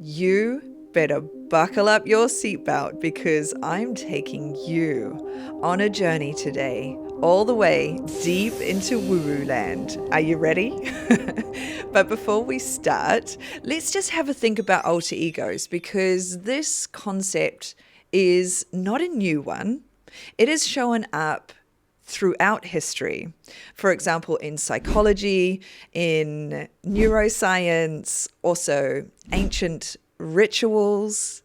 You better buckle up your seatbelt because I'm taking you on a journey today, all the way deep into woo-woo land. Are you ready? But before we start, let's just have a think about alter egos, because this concept is not a new one. It has shown up throughout history. For example, in psychology, in neuroscience, also ancient rituals,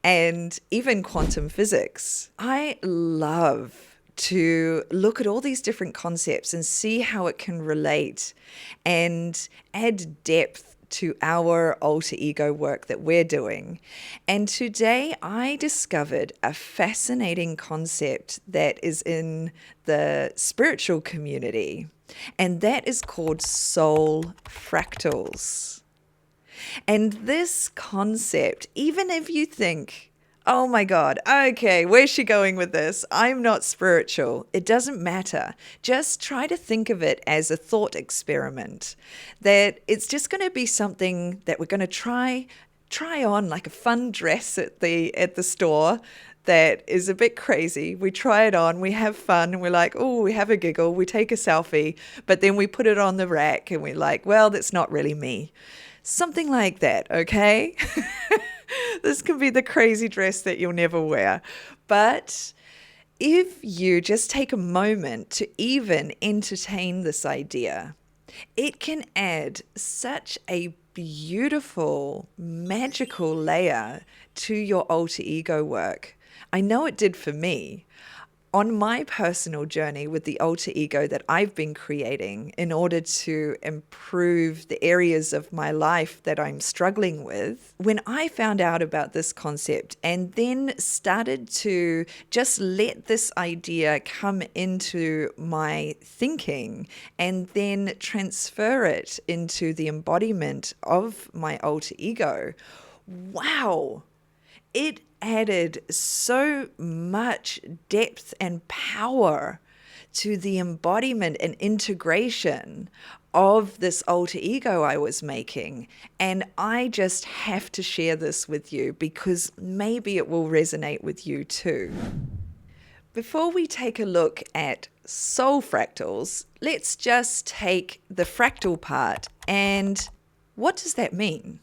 and even quantum physics. I love to look at all these different concepts and see how it can relate and add depth to our alter ego work that we're doing. And today I discovered a fascinating concept that is in the spiritual community, and that is called Soul Fractals. And this concept, even if you think, oh my God, okay, where's she going with this? I'm not spiritual. It doesn't matter. Just try to think of it as a thought experiment, that it's just going to be something that we're going to try on, like a fun dress at the store that is a bit crazy. We try it on, we have fun, and we're like, oh, we have a giggle, we take a selfie, but then we put it on the rack and we're like, well, that's not really me. Something like that, okay? This can be the crazy dress that you'll never wear. But if you just take a moment to even entertain this idea, it can add such a beautiful, magical layer to your alter ego work. I know it did for me. On my personal journey with the alter ego that I've been creating in order to improve the areas of my life that I'm struggling with, when I found out about this concept and then started to just let this idea come into my thinking and then transfer it into the embodiment of my alter ego, wow, it added so much depth and power to the embodiment and integration of this alter ego I was making. And I just have to share this with you because maybe it will resonate with you too. Before we take a look at soul fractals, let's just take the fractal part. And what does that mean?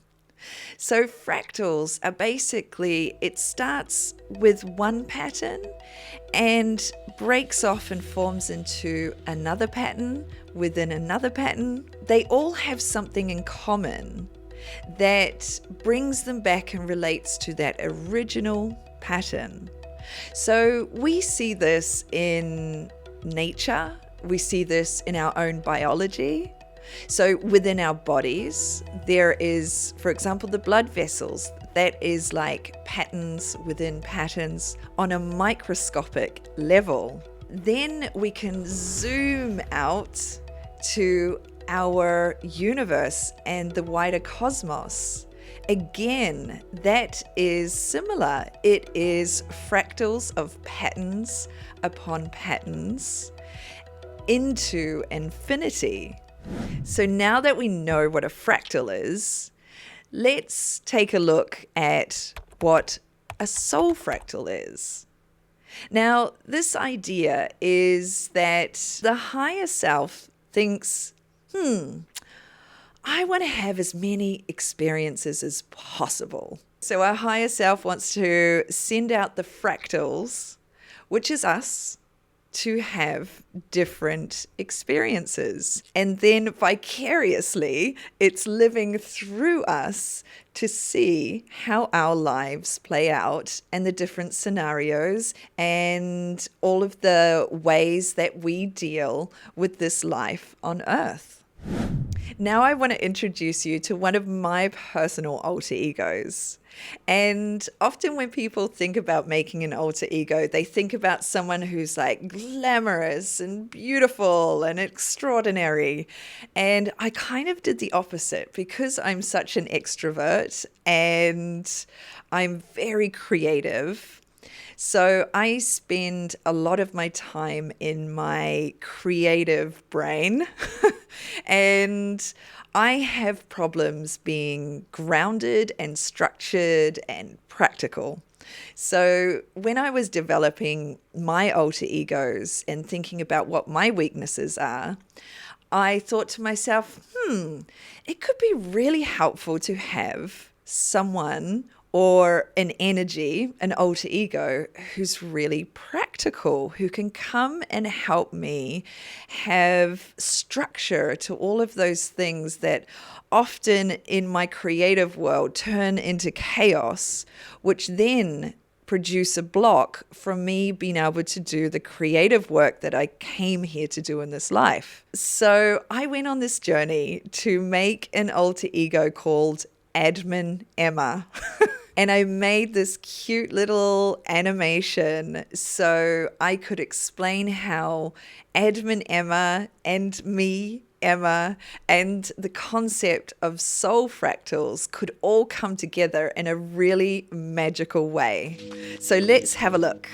So fractals are basically, it starts with one pattern and breaks off and forms into another pattern within another pattern. They all have something in common that brings them back and relates to that original pattern. So we see this in nature, we see this in our own biology. So within our bodies, there is, for example, the blood vessels. That is like patterns within patterns on a microscopic level. Then we can zoom out to our universe and the wider cosmos. Again, that is similar. It is fractals of patterns upon patterns into infinity. So now that we know what a fractal is, let's take a look at what a soul fractal is. Now, this idea is that the higher self thinks, I want to have as many experiences as possible. So our higher self wants to send out the fractals, which is us, to have different experiences. And then vicariously, it's living through us to see how our lives play out and the different scenarios and all of the ways that we deal with this life on Earth. Now I want to introduce you to one of my personal alter egos. And often when people think about making an alter ego, they think about someone who's like glamorous and beautiful and extraordinary. And I kind of did the opposite because I'm such an extrovert and I'm very creative. So I spend a lot of my time in my creative brain And I have problems being grounded and structured and practical. So when I was developing my alter egos and thinking about what my weaknesses are, I thought to myself, it could be really helpful to have someone or an energy, an alter ego, who's really practical, who can come and help me have structure to all of those things that often in my creative world turn into chaos, which then produce a block from me being able to do the creative work that I came here to do in this life. So I went on this journey to make an alter ego called Admin Emma. And I made this cute little animation so I could explain how Admin Emma and me, Emma, and the concept of soul fractals could all come together in a really magical way. So let's have a look.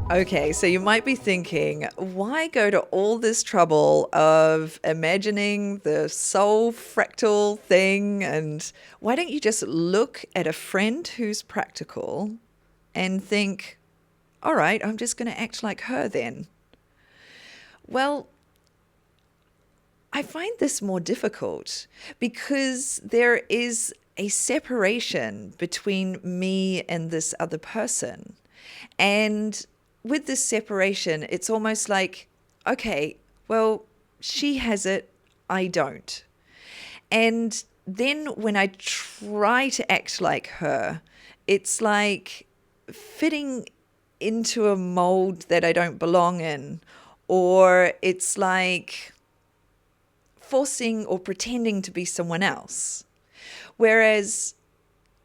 Okay, so you might be thinking, why go to all this trouble of imagining the soul fractal thing? And why don't you just look at a friend who's practical and think, all right, I'm just going to act like her then? Well, I find this more difficult because there is a separation between me and this other person. And with this separation, it's almost like, okay, well, she has it, I don't. And then when I try to act like her, it's like fitting into a mold that I don't belong in, or it's like forcing or pretending to be someone else. Whereas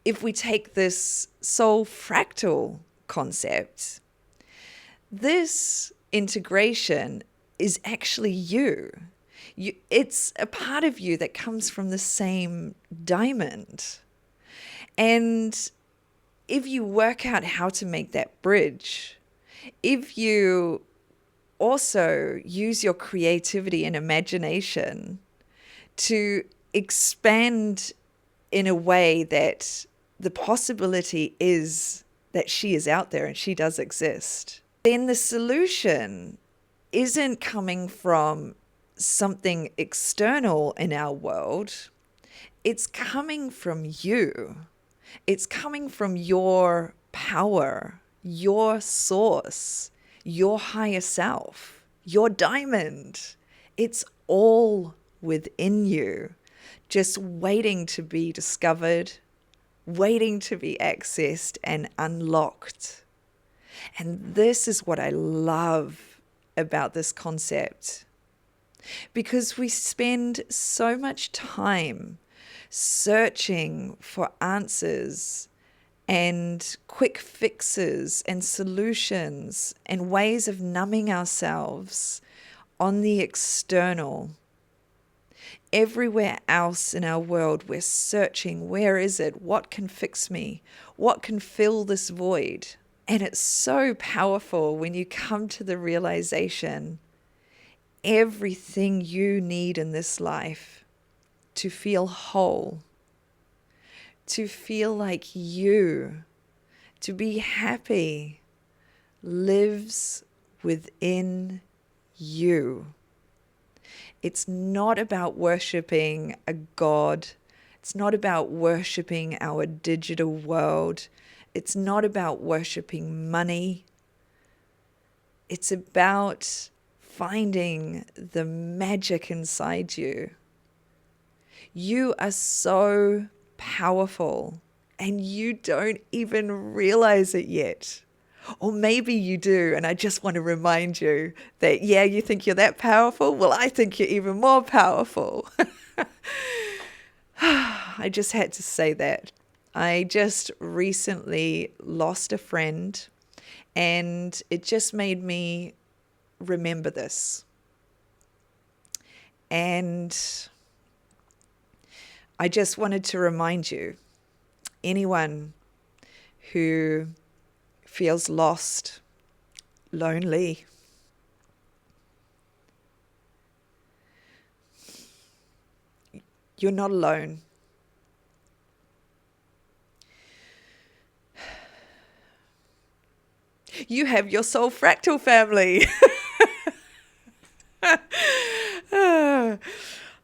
if we take this soul fractal concept, this integration is actually you. It's a part of you that comes from the same diamond. And if you work out how to make that bridge, if you also use your creativity and imagination to expand in a way that the possibility is that she is out there and she does exist, then the solution isn't coming from something external in our world. It's coming from you. It's coming from your power, your source, your higher self, your diamond. It's all within you, just waiting to be discovered, waiting to be accessed and unlocked. And this is what I love about this concept, because we spend so much time searching for answers and quick fixes and solutions and ways of numbing ourselves on the external. Everywhere else in our world, we're searching, where is it? What can fix me? What can fill this void? And it's so powerful when you come to the realization, everything you need in this life to feel whole, to feel like you, to be happy, lives within you. It's not about worshiping a god. It's not about worshiping our digital world. It's not about worshiping money. It's about finding the magic inside you. You are so powerful and you don't even realize it yet. Or maybe you do, and I just want to remind you that, yeah, you think you're that powerful? Well, I think you're even more powerful. I just had to say that. I just recently lost a friend, and it just made me remember this. And I just wanted to remind you, anyone who feels lost, lonely, you're not alone. You have your Soul Fractal family.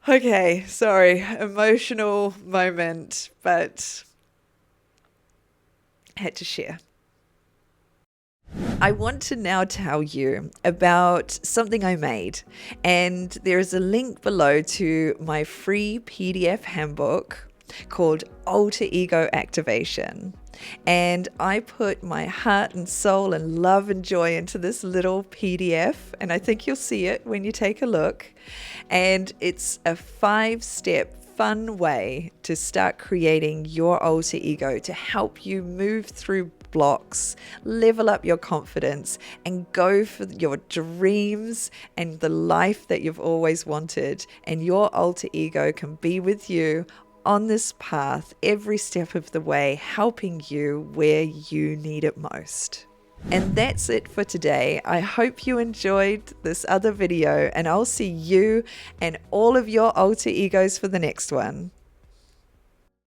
Okay, sorry, emotional moment, but I had to share. I want to now tell you about something I made, and there is a link below to my free PDF handbook called Alter Ego Activation. And I put my heart and soul and love and joy into this little PDF, and I think you'll see it when you take a look. And it's a 5-step fun way to start creating your alter ego to help you move through blocks, level up your confidence, and go for your dreams and the life that you've always wanted. And your alter ego can be with you on this path every step of the way, helping you where you need it most. And that's it for today. I hope you enjoyed this other video, and I'll see you and all of your alter egos for the next one.